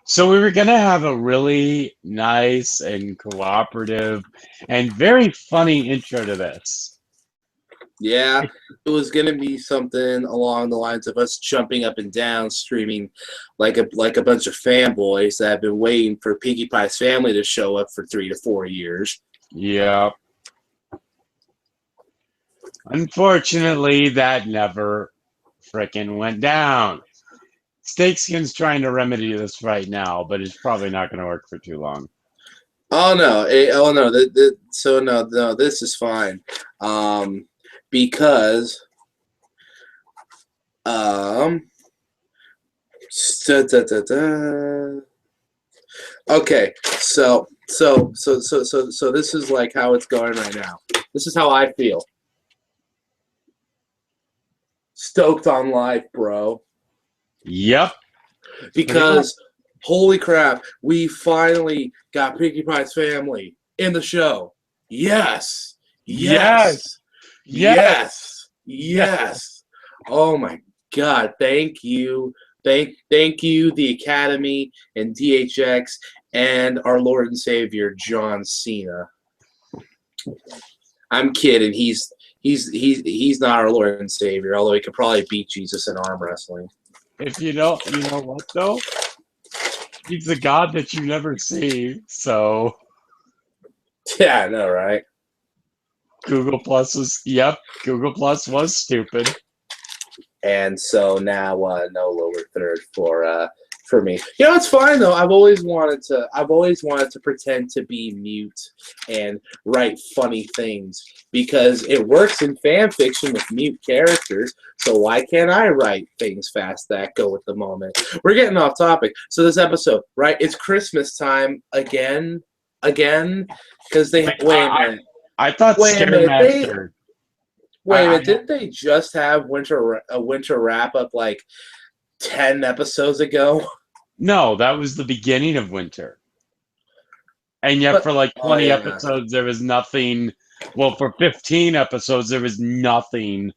So we were gonna have a really nice and cooperative and very funny intro to this. Yeah, it was gonna be something along the lines of us jumping up and down, screaming like a bunch of fanboys that have been waiting for Pinkie Pie's family to show up for 3 to 4 years. Yeah. Unfortunately, that never frickin' went down. Snakeskin's trying to remedy this right now, but it's probably not going to work for too long. Oh no! Oh no! So no, this is fine, because um, da, da, da. Okay, so this is like how it's going right now. This is how I feel. Stoked on life, bro. Yep. Because holy crap, we finally got Pinkie Pie's family in the show. Yes. Yes. Yes. Yes. Oh my God. Thank you. Thank you, the Academy and DHX and our Lord and Savior, John Cena. I'm kidding. He's not our Lord and Savior, although he could probably beat Jesus in arm wrestling. If you know what though? He's a god that you never see, so. Yeah, I know, right? Google Plus was stupid. And so now no lower third for me. You know, it's fine though. I've always wanted to pretend to be mute and write funny things because it works in fan fiction with mute characters. So why can't I write things fast that go with the moment? We're getting off topic. So this episode, right? It's Christmas time again, because they wait a minute. I thought Scaremaster. Wait a minute, didn't they just have a winter wrap up like 10 episodes ago? No, that was the beginning of winter. And yet for like 20 episodes there was nothing. Well, for 15 episodes there was nothing.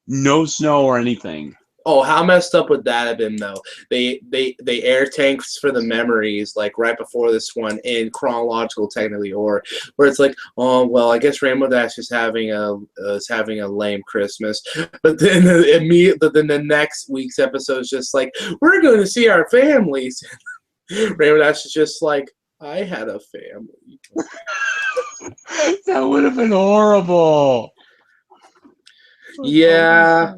No snow or anything. Oh, how messed up would that have been though? They air tanks for the memories like right before this one in chronological technically order, where it's like, oh well, I guess Rainbow Dash is having a lame Christmas, but then the next week's episode is just like, we're going to see our families. Rainbow Dash is just like, I had a family. That would have been horrible. Yeah.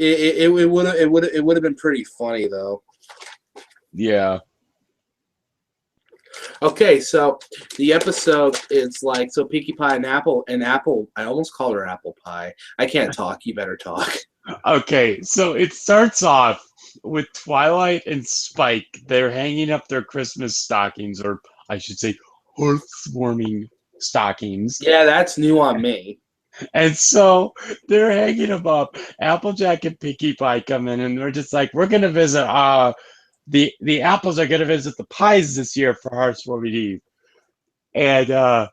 It would have been pretty funny though. Yeah. Okay, so the episode is like, so Pinkie Pie and Apple. I almost called her Apple Pie. I can't talk. You better talk. Okay, so it starts off with Twilight and Spike. They're hanging up their Christmas stockings, or I should say, hearth-warming stockings. Yeah, that's new on me. And so they're hanging them up. Applejack and Pinkie Pie come in, and they're just like, we're gonna visit. The apples are gonna visit the pies this year for Hearthwarming Eve. And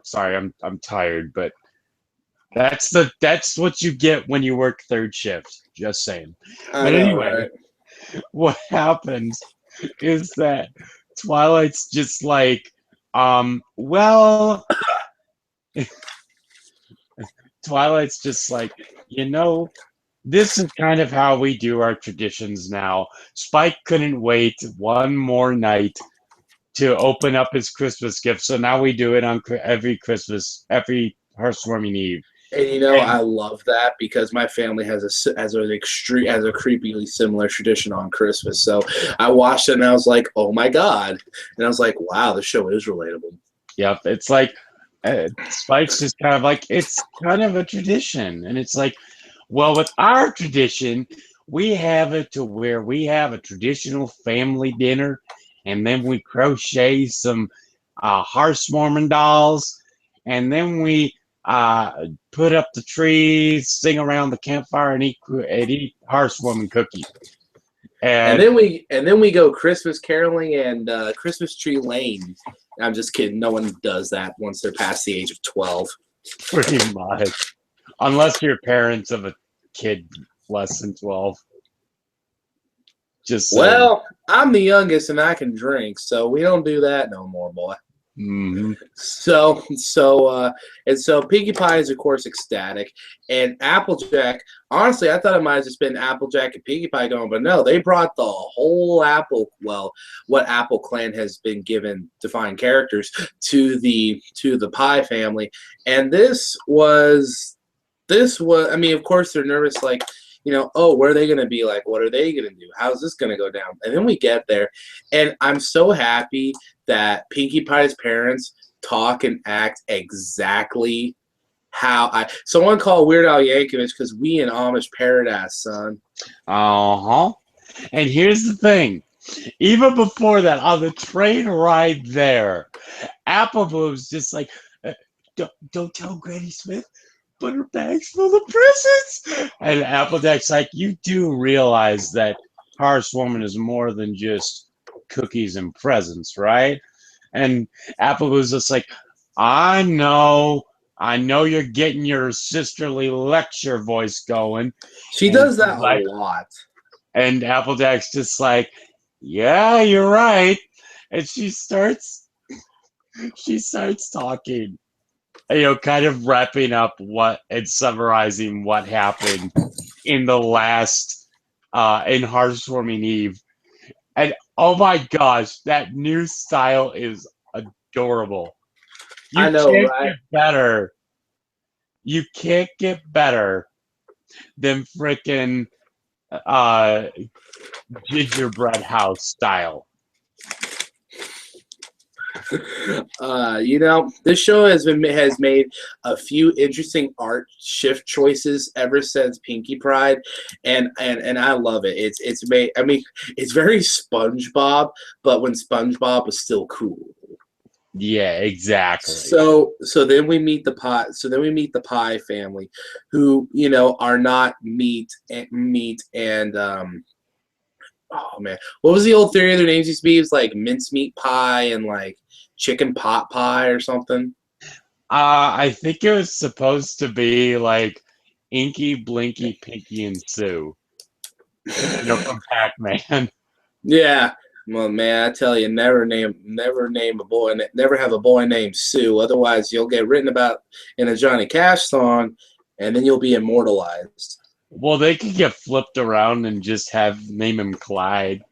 sorry, I'm tired, but that's what you get when you work third shift. Just saying. But anyway, what happens is that Twilight's just like, well. Twilight's just like, this is kind of how we do our traditions now. Spike couldn't wait one more night to open up his Christmas gift, so now we do it on every Christmas, every Hearthwarming Eve. And I love that because my family has a creepily similar tradition on Christmas. So I watched it and I was like, oh my God, and I was like, wow, the show is relatable. Yep, it's like. Spike's just kind of like, it's kind of a tradition. And it's like, well, with our tradition, we have it to where we have a traditional family dinner, and then we crochet some Hearthwarming dolls, and then we put up the trees, sing around the campfire, and eat Hearthwarming cookies. And then we go Christmas caroling and Christmas tree lane. I'm just kidding. No one does that once they're past the age of 12. Pretty much. Unless you're parents of a kid less than 12. Just saying. Well, I'm the youngest and I can drink, so we don't do that no more, boy. Hmm. So Pinkie Pie is of course ecstatic, and Applejack. Honestly, I thought it might have just been Applejack and Pinkie Pie going, but no, they brought the whole Apple. Well, what Apple Clan has been given defined characters to the Pie family, and this was. I mean, of course, they're nervous, like. Oh, where are they going to be? Like, what are they going to do? How's this going to go down? And then we get there, and I'm so happy that Pinkie Pie's parents talk and act exactly how someone called Weird Al Yankovic because we in Amish Paradise, son. Uh-huh. And here's the thing. Even before that, on the train ride there, Applemoon's just like, don't tell Granny Smith, but her bag's full of presents. And Applejack's like, you do realize that Horsewoman is more than just cookies and presents, right? And Applemoon's just like, I know you're getting your sisterly lecture voice going. She And does that like, a lot. and Applejack's just like, yeah, you're right. And she starts talking, kind of wrapping up what and summarizing what happened in the last in Hearthswarming Eve. And oh my gosh, that new style is adorable. You I know, can't right? get better. You can't get better than frickin' uh, gingerbread house style. This show has made a few interesting art shift choices ever since Pinkie Pride, and I love it. It's made. I mean, it's very SpongeBob, but when SpongeBob was still cool. Yeah, exactly. So then we meet the pie. So then we meet the Pie family, who are not meat and oh man, what was the old theory of their names used to be? It was like mincemeat pie and like chicken pot pie or something. I think it was supposed to be like Inky, Blinky, Pinky, and Sue. From Pac-Man. Yeah. Well, man, I tell you, never name a boy, never have a boy named Sue. Otherwise, you'll get written about in a Johnny Cash song, and then you'll be immortalized. Well, they could get flipped around and just name him Clyde.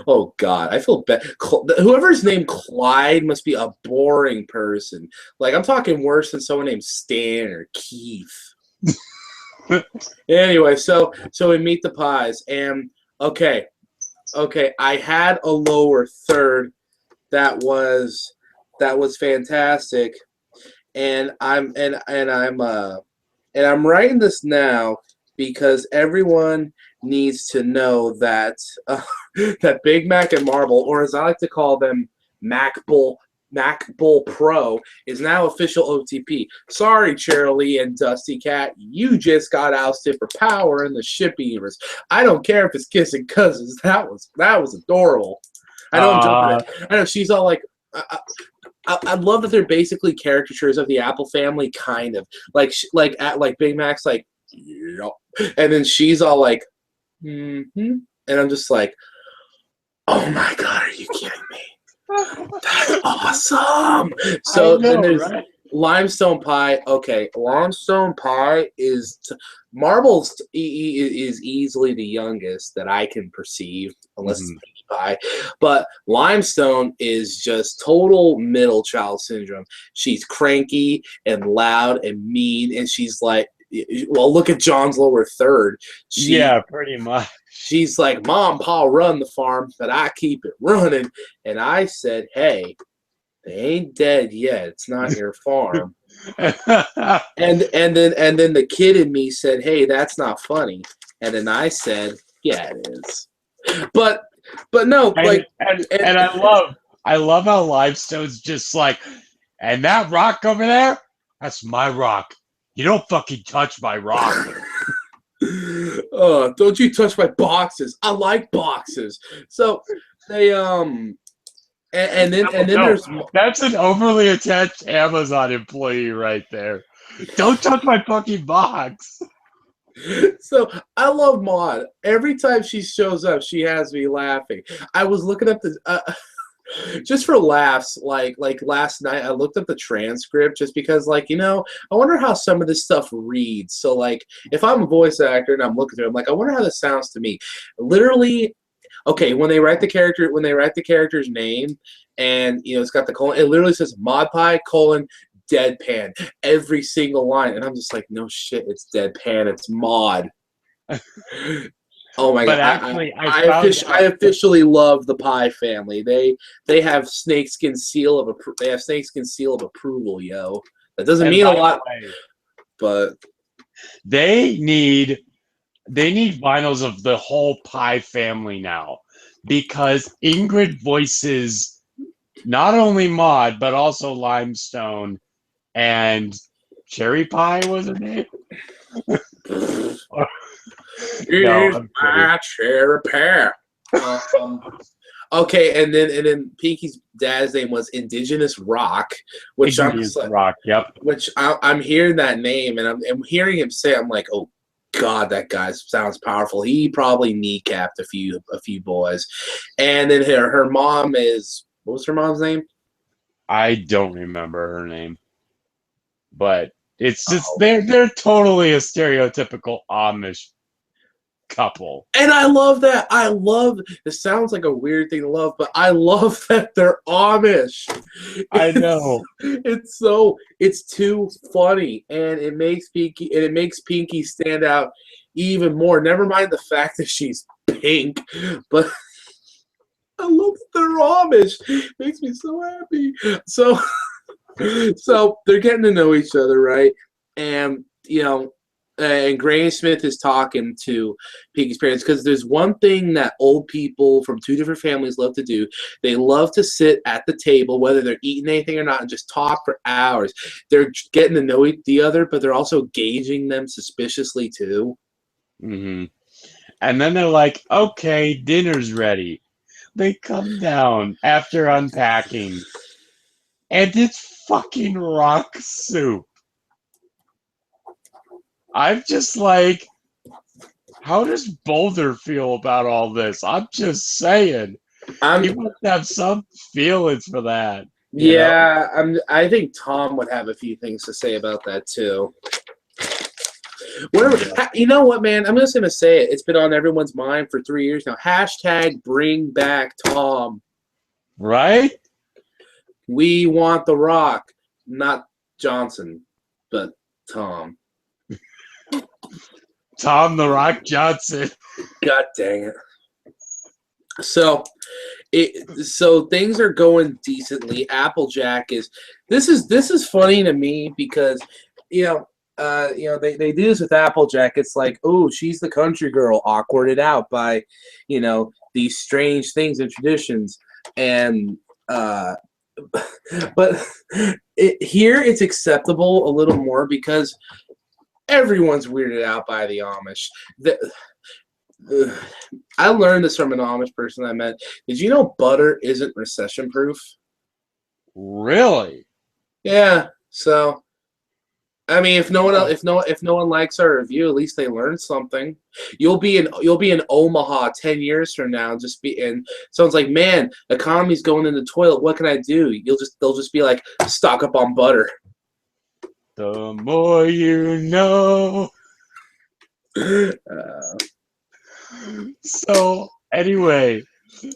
Oh God, I feel bad. Whoever's named Clyde must be a boring person. Like I'm talking worse than someone named Stan or Keith. Anyway, so we meet the Pies, and okay, I had a lower third that was fantastic, and I'm writing this now because everyone needs to know that that Big Mac and Marble, or as I like to call them, Mac Bull Pro, is now official OTP. Sorry, Cheryl and Dusty Cat, you just got ousted for power in the ship universe. I don't care if it's kissing cousins. That was adorable. I know I'm jumping it. I know she's all like. I love that they're basically caricatures of the Apple family, kind of like Big Mac's like, yep. And then she's all like, mm-hmm. And I'm just like, oh my God, are you kidding me? That's awesome. So then there's right? Limestone Pie. Okay, Limestone Pie is Marbles is easily the youngest that I can perceive, unless it's Pinkie Pie. But Limestone is just total middle child syndrome. She's cranky and loud and mean, and she's like, well, look at John's lower third. Yeah, pretty much. She's like, Mom, Pa run the farm, but I keep it running. And I said, hey, they ain't dead yet. It's not your farm. and then the kid in me said, hey, that's not funny. And then I said, yeah, it is. But no, and I love how Limestone's just like, and that rock over there, that's my rock. You don't fucking touch my rock. Don't you touch my boxes. I like boxes. So they and then there's that's an overly attached Amazon employee right there. Don't touch my fucking box. So I love Maud. Every time she shows up, she has me laughing. I was looking up the just for laughs, like last night I looked up the transcript just because, like, I wonder how some of this stuff reads. So like if I'm a voice actor and I'm looking through it, I'm like, I wonder how this sounds to me. Literally, okay, when they write the character's name and it's got the colon, it literally says Mod Pie colon deadpan every single line, and I'm just like, no shit, it's deadpan, it's Maud. Oh my But god! actually, I found I out. officially love the Pie family. They have snakeskin seal of approval, yo. That doesn't And mean a by the lot, way, but they need vinyls of the whole Pie family now, because Ingrid voices not only Maud but also Limestone and Cherry Pie was her name. No, here's I'm kidding. my cherry pear. Okay, and then Pinky's dad's name was Indigenous Rock, which I'm Igneous just like, Rock. Yep. I'm hearing that name and I'm hearing him say, I'm like, oh God, that guy sounds powerful. He probably kneecapped a few boys. And then her mom is, what was her mom's name? I don't remember her name, but it's just Oh. they're totally a stereotypical Amish couple. And I love that. It sounds like a weird thing to love, but I love that they're Amish. I know. It's too funny, and it makes Pinky stand out even more. Never mind the fact that she's pink, but I love that they're Amish. It makes me so happy. So they're getting to know each other, right? And and Granny Smith is talking to Pinky's parents, because there's one thing that old people from two different families love to do. They love to sit at the table, whether they're eating anything or not, and just talk for hours. They're getting to know the other, but they're also gauging them suspiciously too. Hmm. And then they're like, okay, dinner's ready. They come down after unpacking, and it's fucking rock soup. I'm just like, how does Boulder feel about all this? I'm just saying. He I'm must have some feelings for that, you know? Yeah, I think Tom would have a few things to say about that too. Whatever. Yeah. You know what, man? I'm just gonna say it. It's been on everyone's mind for 3 years now. Hashtag bring back Tom. Right? We want The Rock, not Johnson, but Tom. Tom the Rock Johnson. God dang it. So things are going decently. Applejack is this is funny to me because they do this with Applejack. It's like, oh, she's the country girl, awkwarded out by these strange things and traditions, and but here it's acceptable a little more because everyone's weirded out by the Amish. I learned this from an Amish person I met. Did you know butter isn't recession proof? Really? Yeah. So I mean, if no one likes our review, at least they learned something. You'll be in Omaha 10 years from now, and someone's like, man, economy's going in the toilet. What can I do? They'll just be like, stock up on butter. The more you know. So anyway,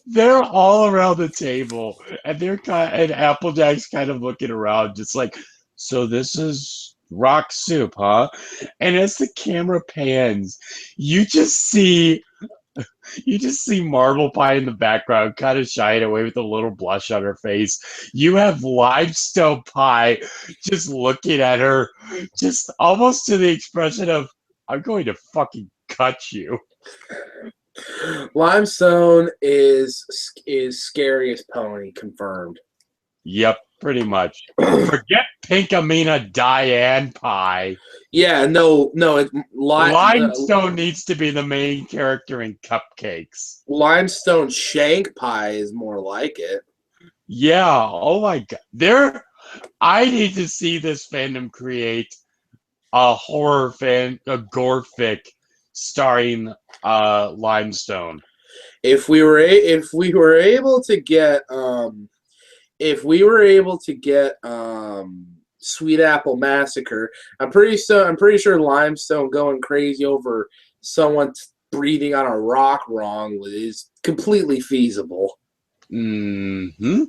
they're all around the table, and and Applejack's kind of looking around, just like, so this is rock soup, huh? And as the camera pans, you just see Marble Pie in the background, kind of shying away with a little blush on her face. You have Limestone Pie just looking at her, just almost to the expression of, I'm going to fucking cut you. Limestone is scariest pony confirmed. Yep, pretty much. Forget Pinkamena Diane Pie. Yeah, no. Limestone needs to be the main character in Cupcakes. Limestone Shank Pie is more like it. Yeah, oh my god. I need to see this fandom create a a gore fic starring Limestone. If we were able to get Sweet Apple Massacre, I'm pretty sure Limestone going crazy over someone breathing on a rock wrong is completely feasible. Mm-hmm.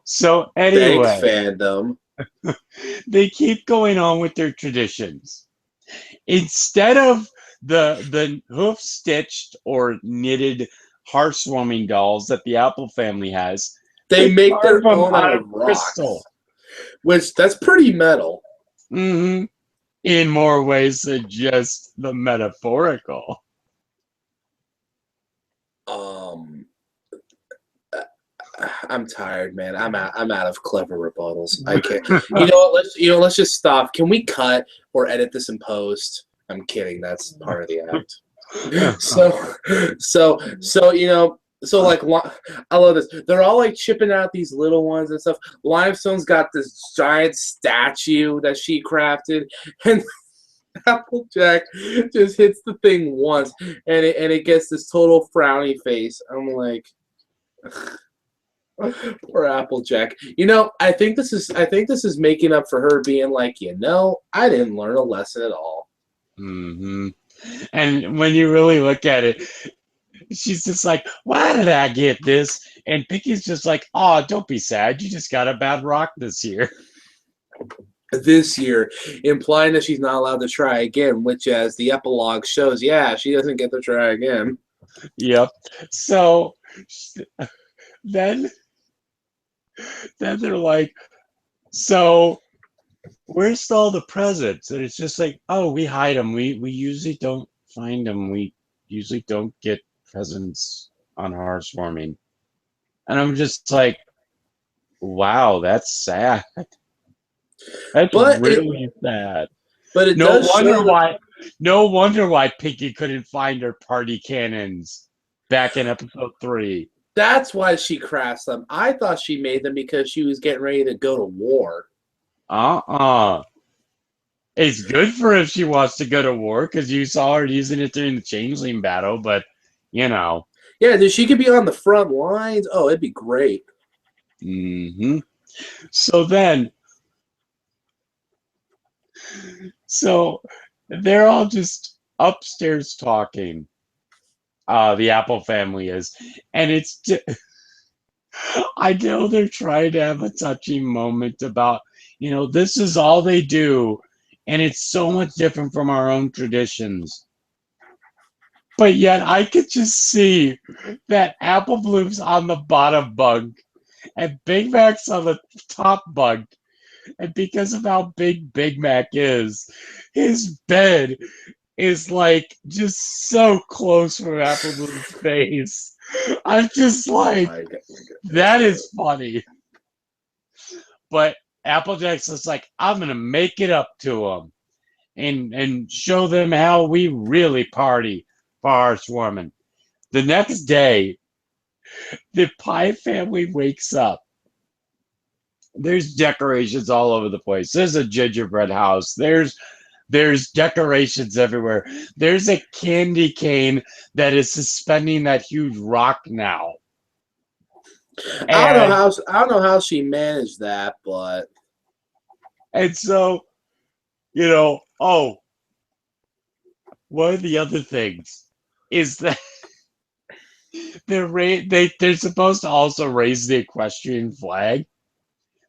So Thanks, anyway, fandom. they keep going on with their traditions. Instead of the hoof stitched or knitted heartwarming dolls that the Apple family has, They they make carve their them own out out of of rocks, crystal. which that's pretty metal. Mm-hmm. In more ways than just the metaphorical. Um, I'm tired, man. I'm out of clever rebuttals. I can't. You know what? Let's just stop. Can we cut or edit this in post? I'm kidding. That's part of the act. So like I love this. They're all like chipping out these little ones and stuff. Limestone's got this giant statue that she crafted, and Applejack just hits the thing once, and it gets this total frowny face. I'm like. Poor Applejack. I think this is making up for her being like, I didn't learn a lesson at all. Mm-hmm. And when you really look at it, she's just like, why did I get this? And Picky's just like, oh, don't be sad. You just got a bad rock this year. This year, implying that she's not allowed to try again, which, as the epilogue shows, yeah, she doesn't get to try again. Yep. So then they're like, so where's all the presents? And it's just like, oh, we hide them. We usually don't find them. We usually don't get presents on Hearthwarming. And I'm just like, wow, that's sad. That's But really sad. it No does wonder show that why. No wonder why Pinky couldn't find her party cannons back in episode 3. that's why she crafts them. I thought she made them because she was getting ready to go to war. It's good for if she wants to go to war because you saw her using it during the Changeling battle, but Yeah, dude, she could be on the front lines. Oh, it'd be great. Mm-hmm. So they're all just upstairs talking. The Apple family is, and I know they're trying to have a touching moment about, this is all they do, and it's so much different from our own traditions. But yet I could just see that Apple Bloom's on the bottom bunk and Big Mac's on the top bunk. And because of how big Big Mac is, his bed is like just so close from Apple Bloom's face. I'm just like, that is funny. But Applejack's just like, I'm gonna make it up to them and show them how we really party for Hearthwarming. The next day, the Pie family wakes up. There's decorations all over the place. There's a gingerbread house. There's decorations everywhere. There's a candy cane that is suspending that huge rock now. I don't know how she managed that, but and so, one of the other things is that they're supposed to also raise the equestrian flag.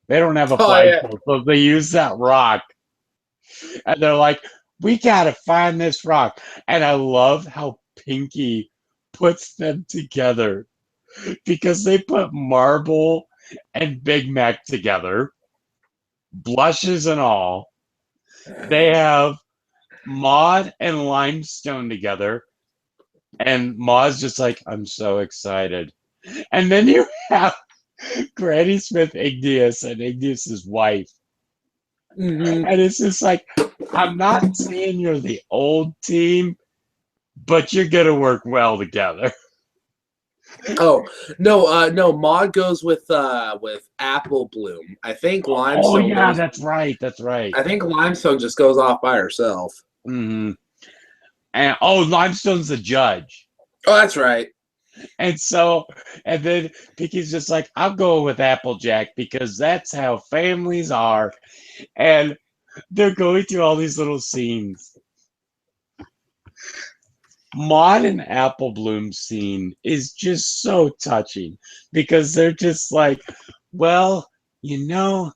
They don't have a flagpole, so they use that rock. And they're like, we gotta find this rock. And I love how Pinky puts them together because they put Marble and Big Mac together, blushes and all. They have Maud and Limestone together, and Maud's just like, I'm so excited. And then you have Granny Smith Igneous and Igneous's wife. Mm-hmm. And it's just like, I'm not saying you're the old team, but you're going to work well together. Oh no, Maud goes with Apple Bloom. I think Oh Limestone yeah, goes. that's right. That's right. I think Limestone just goes off by herself. Hmm. And oh, Limestone's the judge. Oh, that's right. And so, and then Pinky's just like, I'll go with Applejack because that's how families are. And they're going through all these little scenes. Maud and Apple Bloom scene is just so touching because they're just like, well, you know,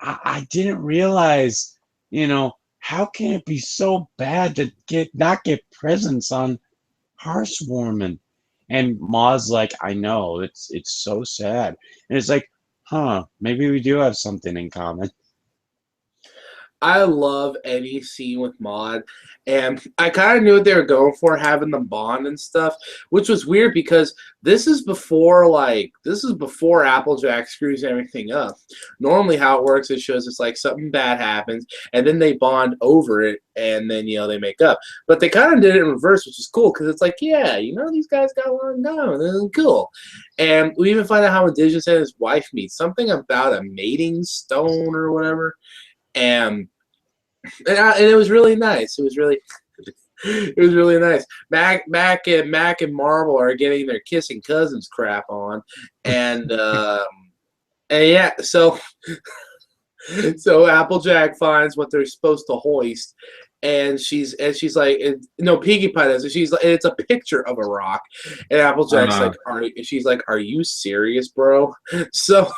I didn't realize, how can it be so bad to not get presents on Hearthwarming? And Ma's like, I know, it's so sad. And it's like, maybe we do have something in common. I love any scene with Maud, and I kind of knew what they were going for, having the bond and stuff, which was weird because this is before Applejack screws everything up. Normally, how it works, it shows it's like something bad happens, and then they bond over it, and then they make up. But they kind of did it in reverse, which is cool because it's like, yeah, these guys got along down, this is cool. And we even find out how Indigenous and his wife meet, something about a mating stone or whatever. And and it was really nice. It was really nice. Mac and Marvel are getting their kissing cousins crap on, and yeah, so Applejack finds what they're supposed to hoist, and she's like, no, Pinkie Pie does. And she's like, it's a picture of a rock, and Applejack's Uh, like, she's like, are you serious, bro? So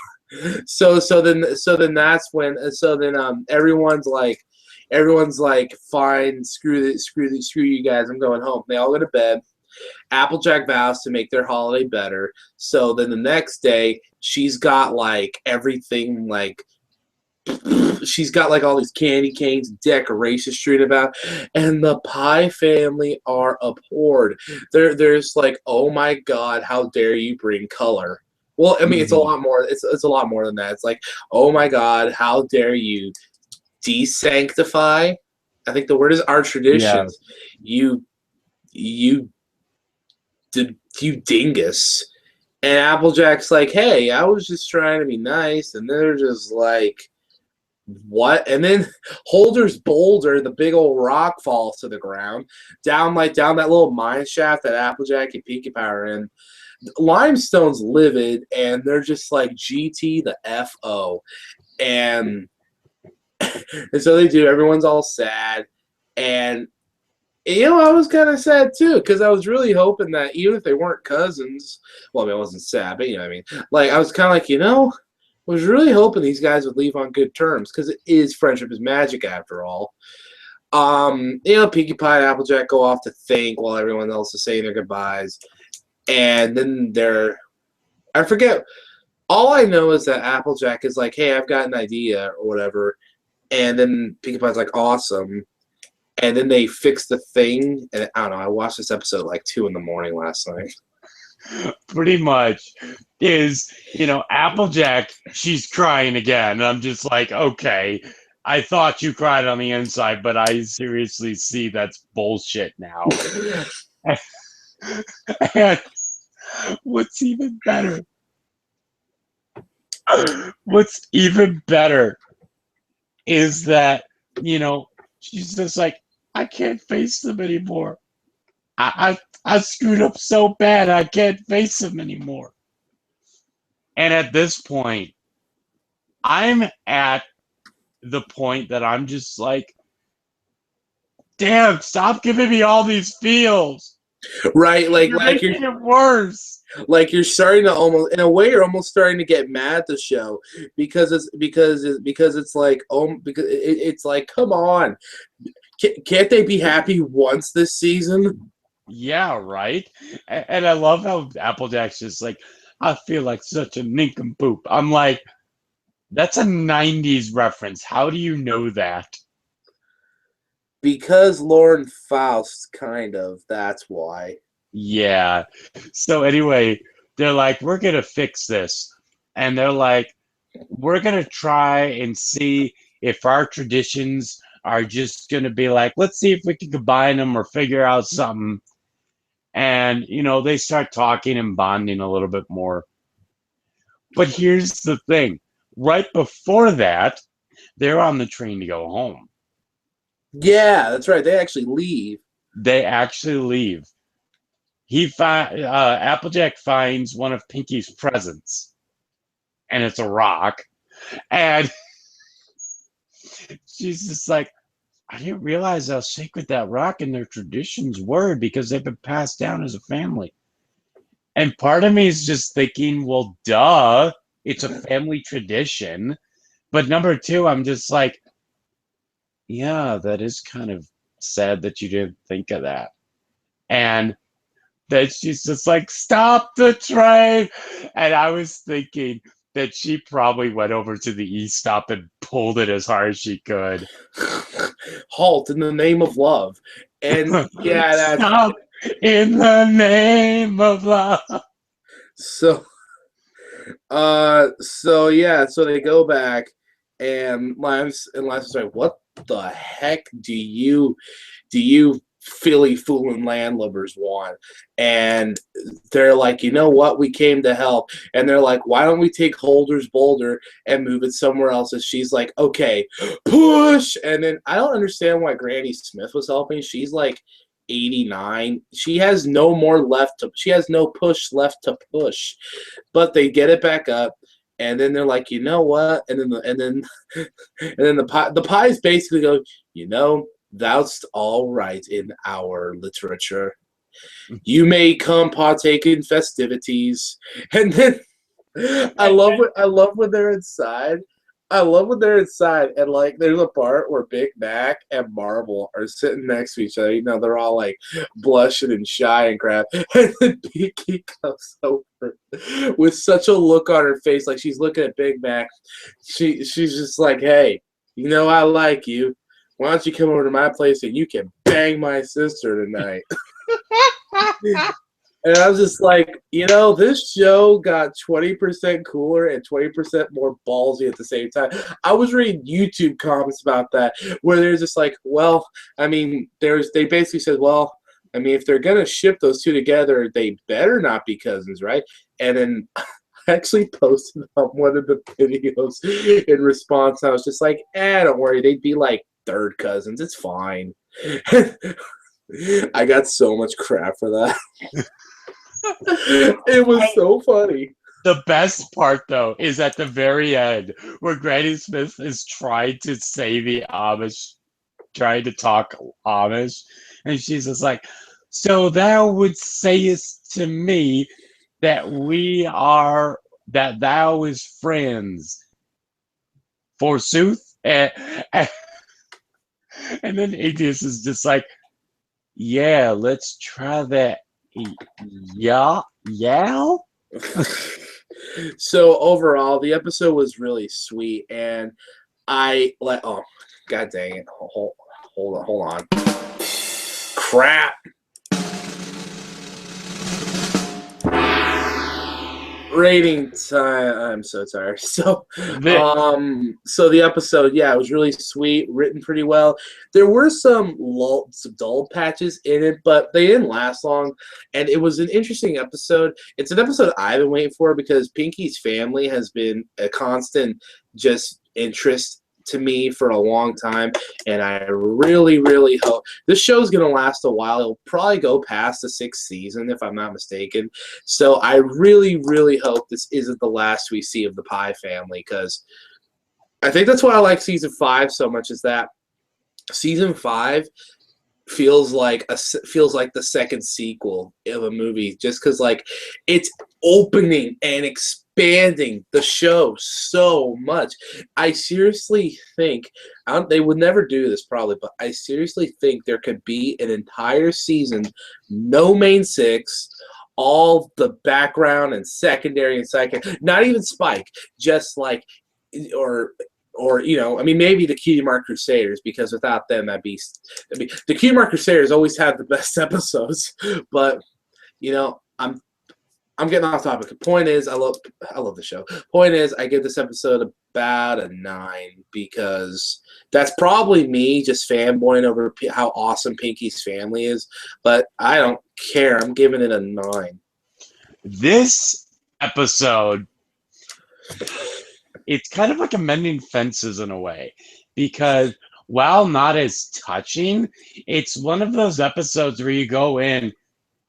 so then that's when everyone's like, fine, screw you guys, I'm going home. They all go to bed. Applejack vows to make their holiday better. So then the next day, she's got like everything, like she's got like all these candy canes, decorations strewn about, and the Pie family are abhorred. There's like, oh my god, how dare you bring color? Well, I mean, it's a mhm. lot more. It's a lot more than that. It's like, oh my god, how dare you desanctify? I think the word is our Yeah. traditions. You you you dingus. And Applejack's like, hey, I was just trying to be nice, and they're just like, what? And then Holder's boulder, the big old rock, falls to the ground, down that little mine shaft that Applejack and Pinkie Pie are in. Limestone's livid, and they're just like, GT the FO. And and so they do. Everyone's all sad, and I was kind of sad too because I was really hoping that even if they weren't cousins, well, I mean, I wasn't sad, but you know what I mean. Like I was kind of like, I was really hoping these guys would leave on good terms because it is friendship is magic after all. Pinkie Pie and Applejack go off to think while everyone else is saying their goodbyes, and then I forget. All I know is that Applejack is like, "Hey, I've got an idea" or whatever, and then Pinkie Pie's like, "Awesome." And then they fix the thing, and I don't know. I watched this episode like 2 in the morning last night. Pretty much is, Applejack, she's crying again. And I'm just like, okay, I thought you cried on the inside, but I seriously see that's bullshit now. And what's even better, what's even better is that, she's just like, I can't face them anymore. I screwed up so bad, I can't face them anymore. And at this point, I'm at the point that I'm just like, damn, stop giving me all these feels. Right, You're making it worse. like you're starting to almost, in a way, you're almost starting to get mad at the show because it's like, it's like, come on, can't they be happy once this season? Yeah, right. And I love how Applejack's just like, I feel like such a nincompoop. I'm like, that's a 90s reference. How do you know that? Because Lauren Faust, kind of. That's why. Yeah. So anyway, they're like, we're gonna fix this. And they're like, we're gonna try and see if our traditions are just gonna be like, let's see if we can combine them or figure out something. And, they start talking and bonding a little bit more. But here's the thing. Right before that, they're on the train to go home. Yeah, that's right. They actually leave. They actually leave. Applejack finds one of Pinky's presents, and it's a rock. And she's just like, I didn't realize how sacred that rock and their traditions were because they've been passed down as a family. And part of me is just thinking, well, duh, it's a family tradition. But number two, I'm just like, yeah, that is kind of sad that you didn't think of that. And that she's just like, stop the train. And I was thinking that she probably went over to the E-stop and pulled it as hard as she could. Halt in the name of love. And yeah, that's stop in the name of love. so so they go back and Lime's like, what the heck do you Philly fooling landlubbers want? And they're like, you know what, we came to help. And they're like, why don't we take Holder's boulder and move it somewhere else? And she's like, okay, push. And then I don't understand why Granny Smith was helping. She's like 89. She has no more left to, she has no push left to push. But they get it back up. And then they're like, you know what? And then the pies basically go, thou'st all right in our literature. You may come partake in festivities. And then I love when they're inside. I love when they're inside and like there's a part where Big Mac and Marvel are sitting next to each other. They're all like blushing and shy and crap. And then Pinky comes over with such a look on her face, like she's looking at Big Mac. She's just like, hey, I like you. Why don't you come over to my place and you can bang my sister tonight? And I was just like, this show got 20% cooler and 20% more ballsy at the same time. I was reading YouTube comments about that where they're just like, well, I mean, they basically said, well, I mean, if they're going to ship those two together, they better not be cousins, right? And then I actually posted on one of the videos in response. I was just like, don't worry. They'd be like third cousins. It's fine. I got so much crap for that. It was so funny. The best part, though, is at the very end where Granny Smith is trying to say the Amish, trying to talk Amish, and she's just like, so thou would sayest to me that that thou is friends, forsooth? And then Atheist is just like, yeah, let's try that. Yeah. So overall, the episode was really sweet, and I like. Oh, god dang it! Hold on. Crap. Rating time. I'm so tired. So the episode, yeah, it was really sweet, written pretty well. There were some dull patches in it, but they didn't last long, and it was an interesting episode. It's an episode I've been waiting for because Pinky's family has been a constant just interest to me for a long time, and I really, really hope this show's gonna last a while. It'll probably go past the 6th season if I'm not mistaken. So I really, really hope this isn't the last we see of the Pie family, because I think that's why I like season 5 so much, is that season 5 feels like the second sequel of a movie, just because like it's opening and expanding the show so much. I seriously think they would never do this probably, but I seriously think there could be an entire season, no main 6, all the background and secondary and second, not even Spike, just like I mean, maybe the Cutie Mark Crusaders, because without them, the Cutie Mark Crusaders always have the best episodes. But I'm getting off topic. The point is, I love the show. Point is, I give this episode about a 9 because that's probably me just fanboying over how awesome Pinky's family is. But I don't care. I'm giving it a 9. This episode, it's kind of like amending fences in a way, because while not as touching, it's one of those episodes where you go in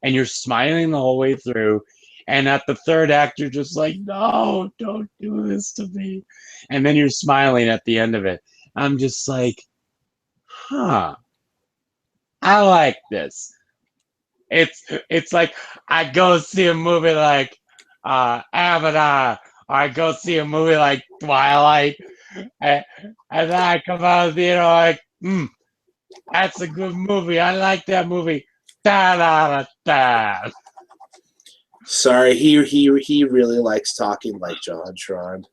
and you're smiling the whole way through, and at the third act you're just like, no, don't do this to me, and then you're smiling at the end of it. I'm just like, huh, I like this. It's like I go see a movie like Avatar, or I go see a movie like Twilight, and, and then I come out of the theater like, that's a good movie. I like that movie. Da da da da. Sorry, he really likes talking like John Tron.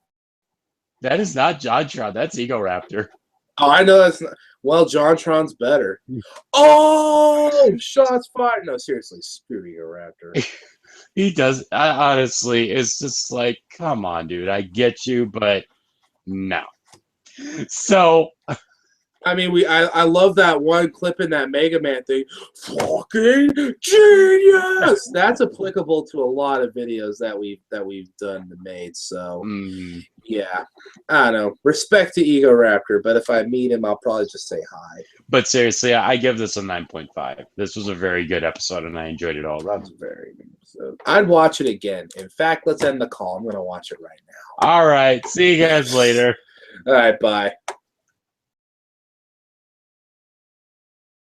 That is not JonTron. That's Ego Raptor. Oh, I know that's not. Well, John Tron's better. Oh, shots fired! No, seriously, screw you, Raptor. He does. Honestly, it's just like, come on, dude. I get you, but no. So I mean, I love that one clip in that Mega Man thing. Fucking genius! That's applicable to a lot of videos that we've done and made. So yeah, I don't know. Respect to Ego Raptor, but if I meet him, I'll probably just say hi. But seriously, I give this a 9.5. This was a very good episode, and I enjoyed it all. That's very good. So I'd watch it again. In fact, let's end the call. I'm gonna watch it right now. All right. See you guys later. All right, bye.